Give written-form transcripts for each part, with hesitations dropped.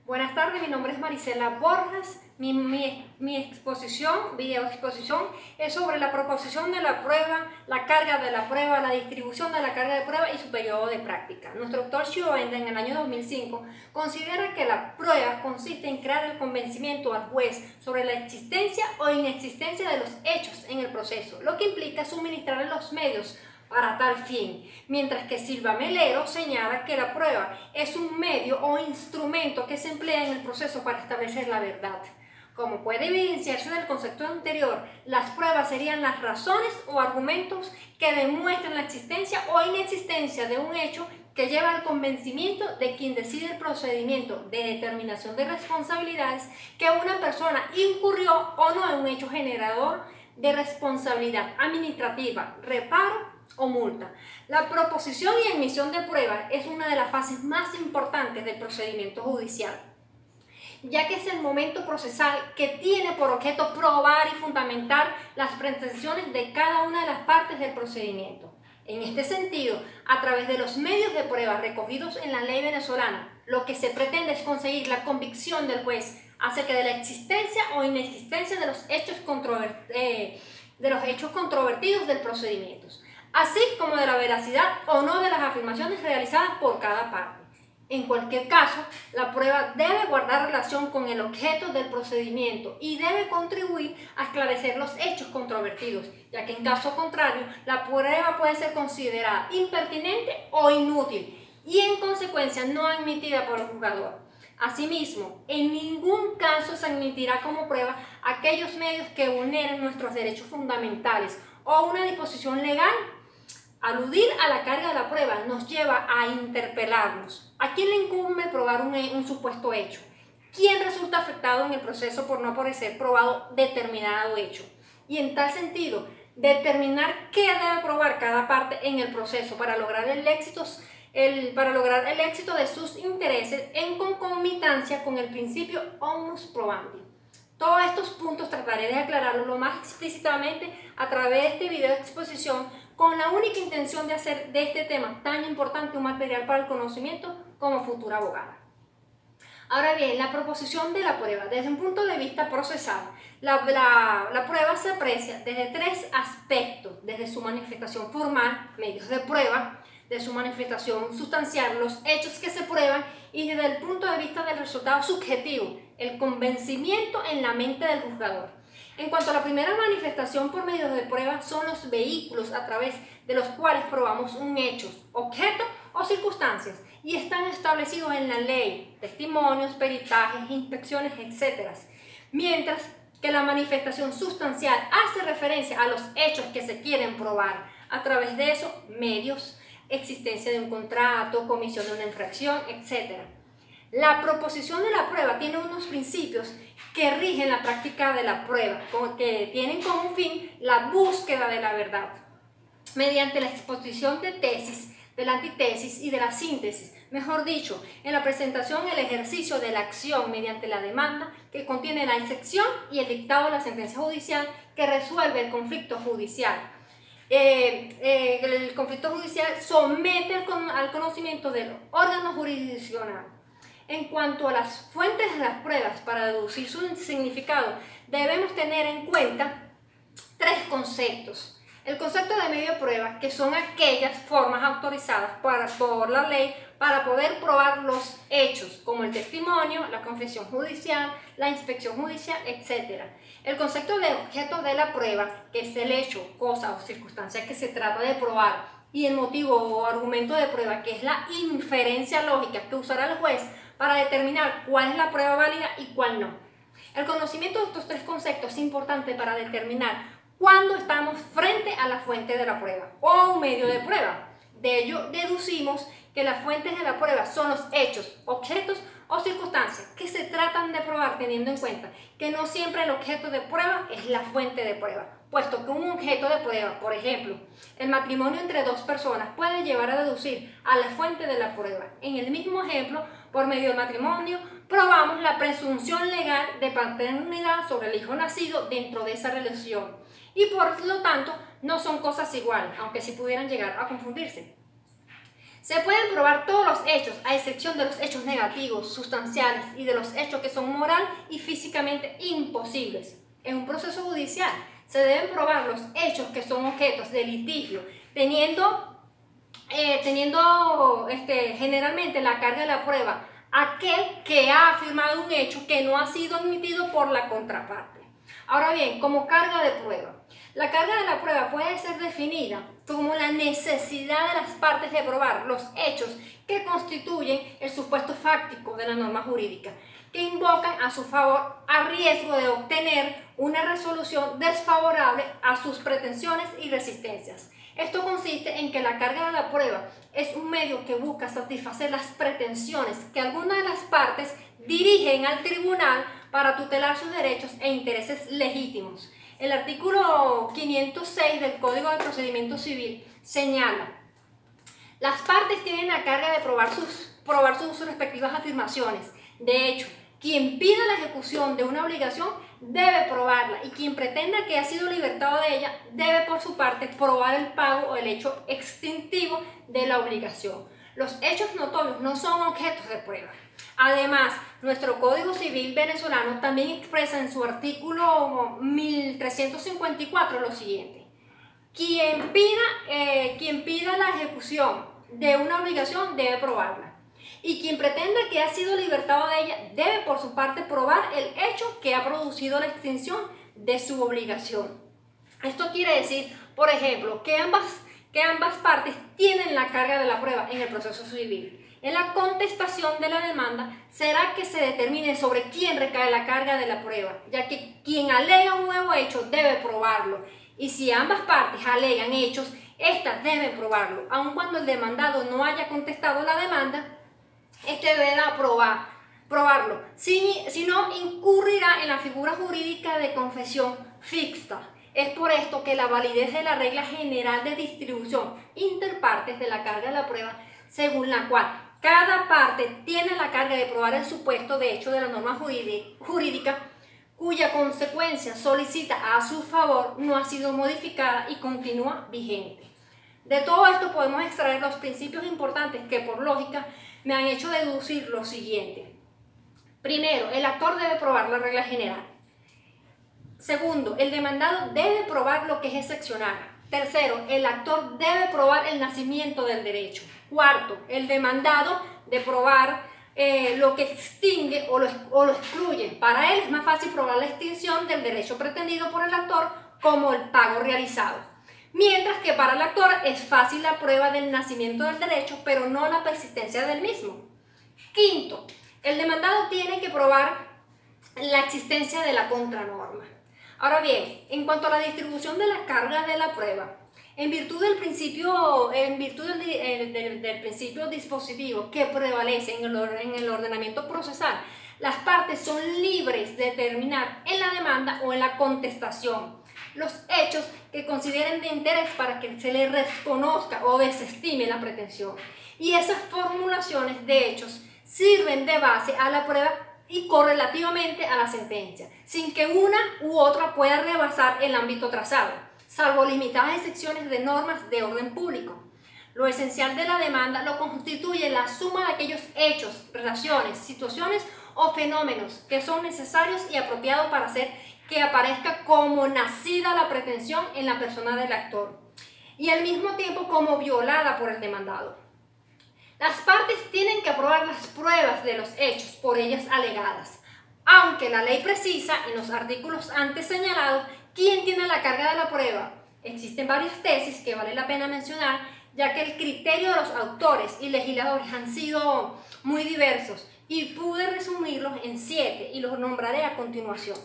Buenas tardes, mi nombre es Marisela Borjas. Mi exposición, video exposición, es sobre la proposición de la prueba, la carga de la prueba, la distribución de la carga de prueba y su periodo de práctica. Nuestro doctor Schioenda, en el año 2005, considera que la prueba consiste en crear el convencimiento al juez sobre la existencia o inexistencia de los hechos en el proceso, lo que implica suministrar los medios para tal fin, mientras que Silva Melero señala que la prueba es un medio o instrumento que se emplea en el proceso para establecer la verdad. Como puede evidenciarse del concepto anterior, las pruebas serían las razones o argumentos que demuestran la existencia o inexistencia de un hecho que lleva al convencimiento de quien decide el procedimiento de determinación de responsabilidades que una persona incurrió o no en un hecho generador de responsabilidad administrativa, reparo o multa. La proposición y emisión de prueba es una de las fases más importantes del procedimiento judicial, ya que es el momento procesal que tiene por objeto probar y fundamentar las pretensiones de cada una de las partes del procedimiento. En este sentido, a través de los medios de prueba recogidos en la ley venezolana, lo que se pretende es conseguir la convicción del juez acerca de la existencia o inexistencia de los hechos controvertidos del procedimiento, así como de la veracidad o no de las afirmaciones realizadas por cada parte. En cualquier caso, la prueba debe guardar relación con el objeto del procedimiento y debe contribuir a esclarecer los hechos controvertidos, ya que en caso contrario, la prueba puede ser considerada impertinente o inútil y en consecuencia no admitida por el juzgador. Asimismo, en ningún caso se admitirá como prueba aquellos medios que vulneren nuestros derechos fundamentales o una disposición legal. Aludir a la carga de la prueba nos lleva a interpelarnos. ¿A quién le incumbe probar un supuesto hecho? ¿Quién resulta afectado en el proceso por no poder ser probado determinado hecho? Y en tal sentido, determinar qué debe probar cada parte en el proceso para lograr el éxito de sus intereses en concomitancia con el principio onus probandi. Todos estos puntos trataré de aclararlos lo más explícitamente a través de este video de exposición, con la única intención de hacer de este tema tan importante un material para el conocimiento como futura abogada. Ahora bien, la proposición de la prueba. Desde un punto de vista procesal, la prueba se aprecia desde tres aspectos: desde su manifestación formal, medios de prueba; de su manifestación sustancial, los hechos que se prueban; y desde el punto de vista del resultado subjetivo, el convencimiento en la mente del juzgador. En cuanto a la primera manifestación por medios de prueba, son los vehículos a través de los cuales probamos un hecho, objeto o circunstancias, y están establecidos en la ley: testimonios, peritajes, inspecciones, etc. Mientras que la manifestación sustancial hace referencia a los hechos que se quieren probar. A través de esos medios, existencia de un contrato, comisión de una infracción, etc. La proposición de la prueba tiene unos principios que rigen la práctica de la prueba, que tienen como fin la búsqueda de la verdad, mediante la exposición de tesis, de la antítesis y de la síntesis. Mejor dicho, en la presentación, el ejercicio de la acción mediante la demanda, que contiene la excepción y el dictado de la sentencia judicial que resuelve el conflicto judicial. El conflicto judicial somete al conocimiento del órgano jurisdiccional. En cuanto a las fuentes de las pruebas, para deducir su significado, debemos tener en cuenta tres conceptos. El concepto de medio de prueba, que son aquellas formas autorizadas por la ley para poder probar los hechos, como el testimonio, la confesión judicial, la inspección judicial, etc. El concepto de objeto de la prueba, que es el hecho, cosa o circunstancia que se trata de probar, y el motivo o argumento de prueba, que es la inferencia lógica que usará el juez para determinar cuál es la prueba válida y cuál no. El conocimiento de estos tres conceptos es importante para determinar cuándo estamos frente a la fuente de la prueba o un medio de prueba. De ello deducimos que las fuentes de la prueba son los hechos, objetos o circunstancias que se tratan de probar, teniendo en cuenta que no siempre el objeto de prueba es la fuente de prueba, puesto que un objeto de prueba, por ejemplo, el matrimonio entre dos personas, puede llevar a deducir a la fuente de la prueba. En el mismo ejemplo, por medio del matrimonio, probamos la presunción legal de paternidad sobre el hijo nacido dentro de esa relación, y por lo tanto no son cosas iguales, aunque sí pudieran llegar a confundirse. Se pueden probar todos los hechos, a excepción de los hechos negativos, sustanciales y de los hechos que son moral y físicamente imposibles. En un proceso judicial se deben probar los hechos que son objetos de litigio, teniendo generalmente la carga de la prueba aquel que ha afirmado un hecho que no ha sido admitido por la contraparte. Ahora bien, como carga de prueba, la carga de la prueba puede ser definida como la necesidad de las partes de probar los hechos que constituyen el supuesto fáctico de la norma jurídica, que invocan a su favor a riesgo de obtener una resolución desfavorable a sus pretensiones y resistencias. Esto consiste en que la carga de la prueba es un medio que busca satisfacer las pretensiones que alguna de las partes dirigen al tribunal para tutelar sus derechos e intereses legítimos. El artículo 506 del Código de Procedimiento Civil señala: las partes tienen la carga de probar sus respectivas afirmaciones. De hecho, quien pida la ejecución de una obligación debe probarla, y quien pretenda que ha sido libertado de ella debe por su parte probar el pago o el hecho extintivo de la obligación. Los hechos notorios no son objetos de prueba. Además, nuestro Código Civil venezolano también expresa en su artículo 1354 lo siguiente: quien pida la ejecución de una obligación debe probarla, y quien pretenda que ha sido libertado de ella debe por su parte probar el hecho que ha producido la extinción de su obligación. Esto quiere decir, por ejemplo, que ambas partes tienen la carga de la prueba en el proceso civil. En la contestación de la demanda será que se determine sobre quién recae la carga de la prueba, ya que quien alega un nuevo hecho debe probarlo, y si ambas partes alegan hechos, éstas deben probarlo, aun cuando el demandado no haya contestado la demanda. Este deberá probarlo, si no incurrirá en la figura jurídica de confesión ficta. Es por esto que la validez de la regla general de distribución interpartes de la carga de la prueba, según la cual cada parte tiene la carga de probar el supuesto de hecho de la norma jurídica cuya consecuencia solicita a su favor, no ha sido modificada y continúa vigente. De todo esto podemos extraer los principios importantes que por lógica me han hecho deducir lo siguiente. Primero, el actor debe probar la regla general. Segundo, el demandado debe probar lo que es excepcional. Tercero, el actor debe probar el nacimiento del derecho. Cuarto, el demandado debe probar lo que extingue o lo excluye. Para él es más fácil probar la extinción del derecho pretendido por el actor como el pago realizado. Mientras que para el actor es fácil la prueba del nacimiento del derecho, pero no la persistencia del mismo. Quinto, el demandado tiene que probar la existencia de la contranorma. Ahora bien, en cuanto a la distribución de la carga de la prueba, en virtud del principio dispositivo que prevalece en el ordenamiento procesal, las partes son libres de determinar en la demanda o en la contestación los hechos que consideren de interés para que se les reconozca o desestime la pretensión. Y esas formulaciones de hechos sirven de base a la prueba y correlativamente a la sentencia, sin que una u otra pueda rebasar el ámbito trazado, salvo limitadas excepciones de normas de orden público. Lo esencial de la demanda lo constituye la suma de aquellos hechos, relaciones, situaciones o fenómenos que son necesarios y apropiados para hacer que aparezca como nacida la pretensión en la persona del actor y al mismo tiempo como violada por el demandado. Las partes tienen que aprobar las pruebas de los hechos por ellas alegadas, aunque la ley precisa en los artículos antes señalados quién tiene la carga de la prueba. Existen varias tesis que vale la pena mencionar, ya que el criterio de los autores y legisladores han sido muy diversos y pude resumirlos en 7 y los nombraré a continuación.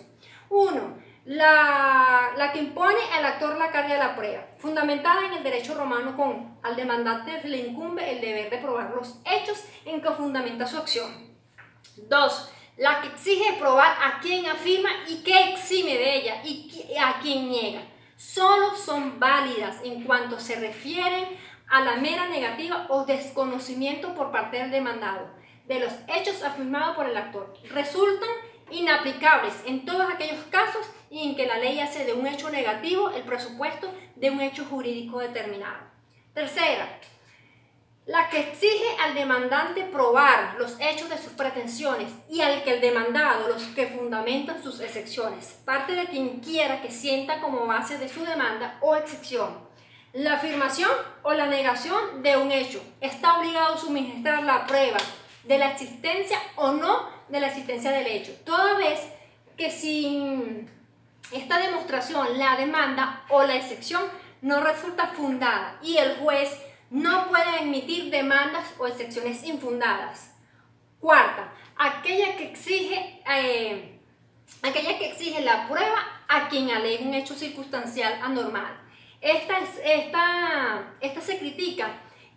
1. La que impone al actor la carga de la prueba, fundamentada en el derecho romano con al demandante le incumbe el deber de probar los hechos en que fundamenta su acción. 2. La que exige probar a quien afirma y que exime de ella y a quien niega. Solo son válidas en cuanto se refieren a la mera negativa o desconocimiento por parte del demandado de los hechos afirmados por el actor. Resultan inaplicables en todos aquellos casos y en que la ley hace de un hecho negativo el presupuesto de un hecho jurídico determinado. Tercera, La que exige al demandante probar los hechos de sus pretensiones y al que el demandado los que fundamentan sus excepciones, parte de quien quiera que sienta como base de su demanda o excepción la afirmación o la negación de un hecho, está obligado a suministrar la prueba de la existencia o no de la existencia del hecho, toda vez que sin esta demostración la demanda o la excepción no resulta fundada y el juez no puede emitir demandas o excepciones infundadas. Cuarta, aquella que exige la prueba a quien alegue un hecho circunstancial anormal. Esta se critica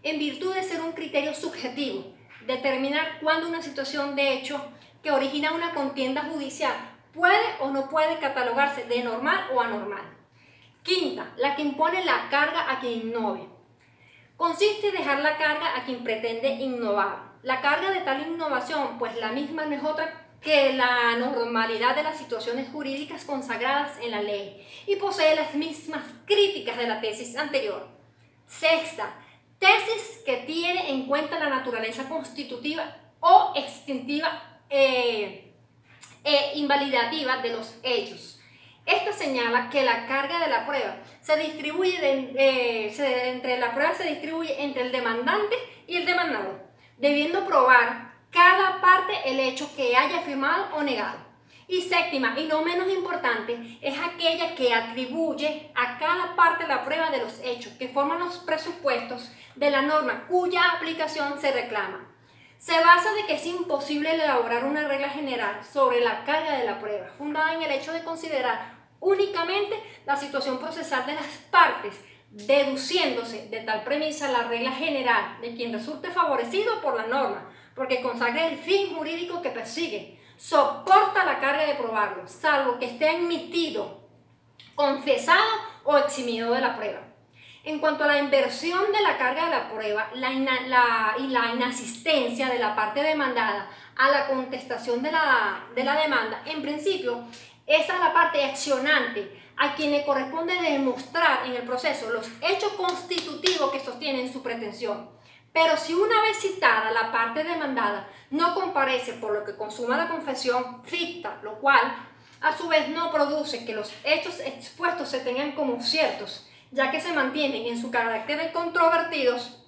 en virtud de ser un criterio subjetivo, determinar cuándo una situación de hecho que origina una contienda judicial puede o no puede catalogarse de normal o anormal. Quinta, la que impone la carga a quien innove. Consiste en dejar la carga a quien pretende innovar. La carga de tal innovación, pues la misma no es otra que la normalidad de las situaciones jurídicas consagradas en la ley y posee las mismas críticas de la tesis anterior. Sexta, tesis que tiene en cuenta la naturaleza constitutiva o extintiva e invalidativa de los hechos. Esta señala que la carga de la prueba se distribuye entre el demandante y el demandado, debiendo probar cada parte el hecho que haya afirmado o negado. Y séptima, y no menos importante, es aquella que atribuye a cada parte la prueba de los hechos que forman los presupuestos de la norma cuya aplicación se reclama. Se basa de que es imposible elaborar una regla general sobre la carga de la prueba, fundada en el hecho de considerar únicamente la situación procesal de las partes, deduciéndose de tal premisa la regla general de quien resulte favorecido por la norma, porque consagra el fin jurídico que persigue, soporta la carga de probarlo, salvo que esté admitido, confesado o eximido de la prueba. En cuanto a la inversión de la carga de la prueba y la inasistencia de la parte demandada a la contestación de la demanda, en principio, esa es la parte accionante a quien le corresponde demostrar en el proceso los hechos constitutivos que sostienen su pretensión. Pero si una vez citada la parte demandada no comparece por lo que consuma la confesión ficta, lo cual a su vez no produce que los hechos expuestos se tengan como ciertos, ya que se mantienen en su carácter de controvertidos,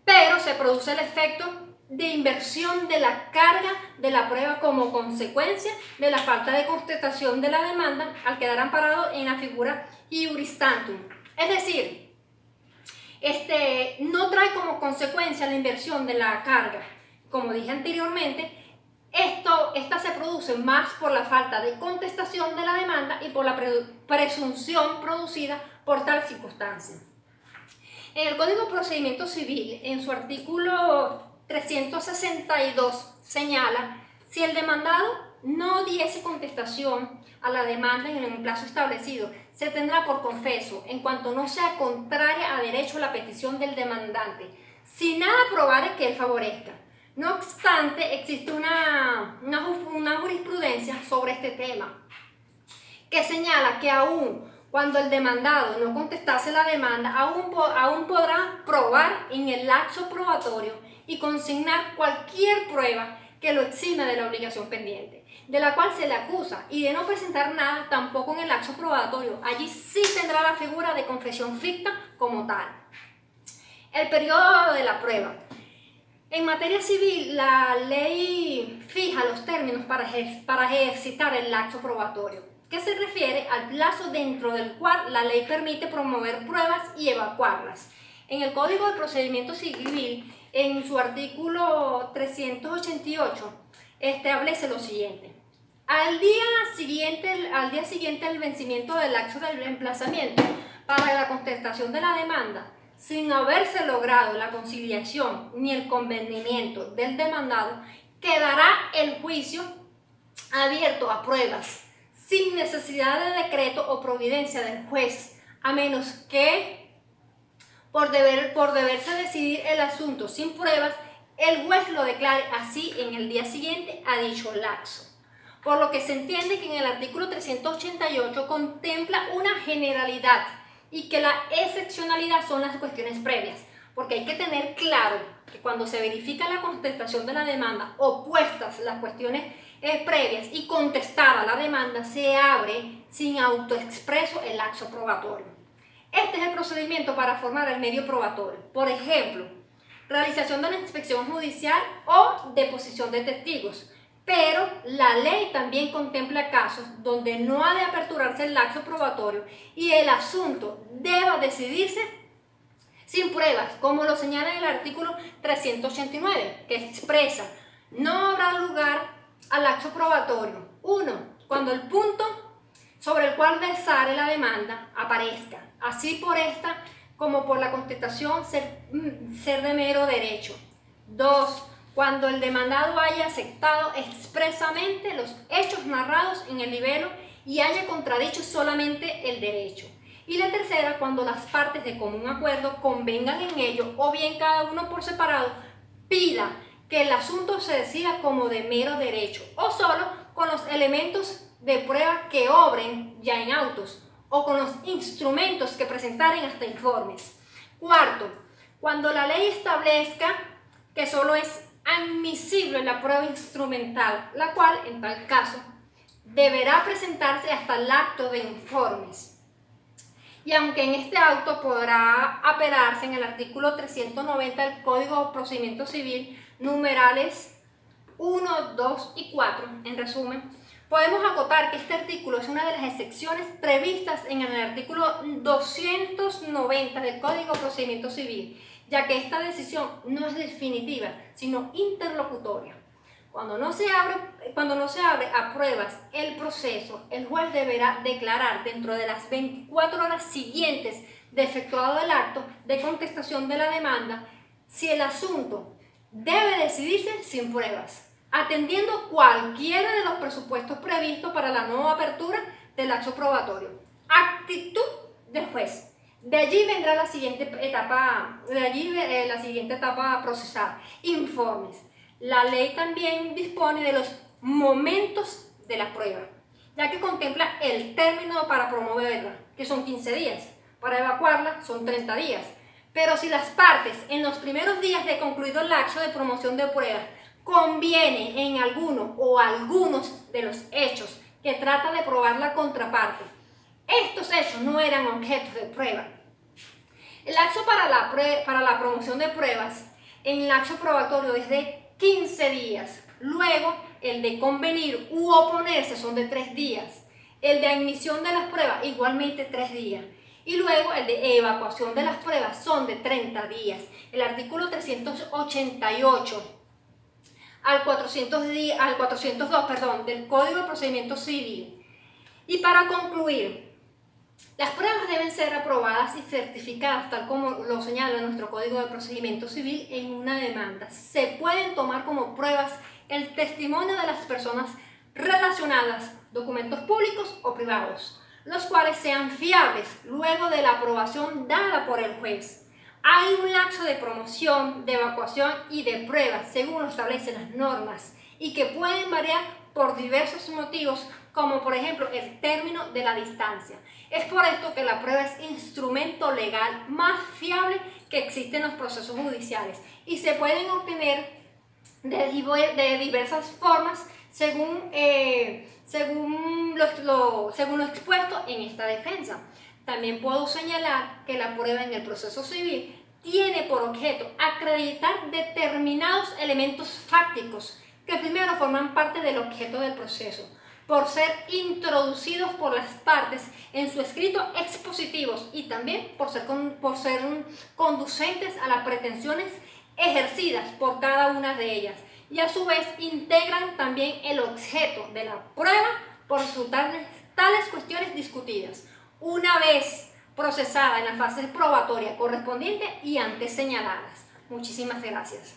pero se produce el efecto de inversión de la carga de la prueba como consecuencia de la falta de contestación de la demanda al quedar amparado en la figura iuris tantum. Es decir, no trae como consecuencia la inversión de la carga. Como dije anteriormente, esta se produce más por la falta de contestación de la demanda y por la presunción producida por tal circunstancia. En el Código de Procedimiento Civil, en su artículo 362, señala: si el demandado no diese contestación a la demanda en el plazo establecido, se tendrá por confeso, en cuanto no sea contraria a derecho la petición del demandante, si nada probare que él favorezca. No obstante, existe una jurisprudencia sobre este tema que señala que aún cuando el demandado no contestase la demanda, aún podrá probar en el lapso probatorio y consignar cualquier prueba que lo exime de la obligación pendiente, de la cual se le acusa, y de no presentar nada tampoco en el lapso probatorio. Allí sí tendrá la figura de confesión ficta como tal. El periodo de la prueba. En materia civil, la ley fija los términos para ejercitar el lapso probatorio, que se refiere al plazo dentro del cual la ley permite promover pruebas y evacuarlas. En el Código de Procedimiento Civil, en su artículo 388, establece lo siguiente: al día siguiente del vencimiento del lapso del emplazamiento para la contestación de la demanda, sin haberse logrado la conciliación ni el convenimiento del demandado, quedará el juicio abierto a pruebas, sin necesidad de decreto o providencia del juez, a menos que por deberse decidir el asunto sin pruebas, el juez lo declare así en el día siguiente a dicho lapso. Por lo que se entiende que en el artículo 388 contempla una generalidad y que la excepcionalidad son las cuestiones previas, porque hay que tener claro que cuando se verifica la contestación de la demanda, opuestas las cuestiones previas y contestada la demanda, se abre sin autoexpreso el laxo probatorio. Este es el procedimiento para formar el medio probatorio. Por ejemplo, realización de la inspección judicial o deposición de testigos. Pero la ley también contempla casos donde no ha de aperturarse el laxo probatorio y el asunto deba decidirse sin pruebas, como lo señala el artículo 389, que expresa: no habrá lugar al laxo probatorio. 1. Cuando el punto sobre el cual versare la demanda aparezca, así por esta como por la contestación ser de mero derecho. 2. Cuando el demandado haya aceptado expresamente los hechos narrados en el libelo y haya contradicho solamente el derecho. Y la tercera, cuando las partes de común acuerdo convengan en ello, o bien cada uno por separado pida que el asunto se decida como de mero derecho, o solo con los elementos de prueba que obren ya en autos, o con los instrumentos que presentaren hasta informes. 4. Cuando la ley establezca que solo es admisible la prueba instrumental, la cual, en tal caso, deberá presentarse hasta el acto de informes. Y aunque en este auto podrá apelarse en el artículo 390 del Código de Procedimiento Civil, numerales 1, 2 y 4, en resumen, podemos acotar que este artículo es una de las excepciones previstas en el artículo 290 del Código de Procedimiento Civil, ya que esta decisión no es definitiva, sino interlocutoria. Cuando no se abre a pruebas el proceso, el juez deberá declarar dentro de las 24 horas siguientes de efectuado el acto de contestación de la demanda si el asunto debe decidirse sin pruebas, atendiendo cualquiera de los presupuestos previstos para la nueva apertura del laxo probatorio. Actitud del juez. De allí vendrá la siguiente etapa, procesal: informes. La ley también dispone de los momentos de la prueba, ya que contempla el término para promoverla, que son 15 días, para evacuarla son 30 días. Pero si las partes en los primeros días de concluido el laxo de promoción de pruebas conviene en alguno o algunos de los hechos que trata de probar la contraparte, estos hechos no eran objetos de prueba, el laxo para la promoción de pruebas en laxo probatorio es de 15 días. Luego, el de convenir u oponerse son de 3 días. El de admisión de las pruebas, igualmente 3 días. Y luego, el de evacuación de las pruebas son de 30 días. El artículo 388 al 402, del Código de Procedimiento Civil. Y para concluir, las pruebas deben ser aprobadas y certificadas, tal como lo señala nuestro Código de Procedimiento Civil, en una demanda. Se pueden tomar como pruebas el testimonio de las personas relacionadas, documentos públicos o privados, los cuales sean fiables luego de la aprobación dada por el juez. Hay un lapso de promoción, de evacuación y de pruebas, según lo establecen las normas, y que pueden variar por diversos motivos, como por ejemplo el término de la distancia. Es por esto que la prueba es instrumento legal más fiable que existe en los procesos judiciales y se pueden obtener de diversas formas según lo expuesto en esta defensa. También puedo señalar que la prueba en el proceso civil tiene por objeto acreditar determinados elementos fácticos que primero forman parte del objeto del proceso, por ser introducidos por las partes en su escrito expositivos y también por ser conducentes a las pretensiones ejercidas por cada una de ellas, y a su vez integran también el objeto de la prueba por resultar tales cuestiones discutidas, una vez procesada en la fase probatoria correspondiente y antes señaladas. Muchísimas gracias.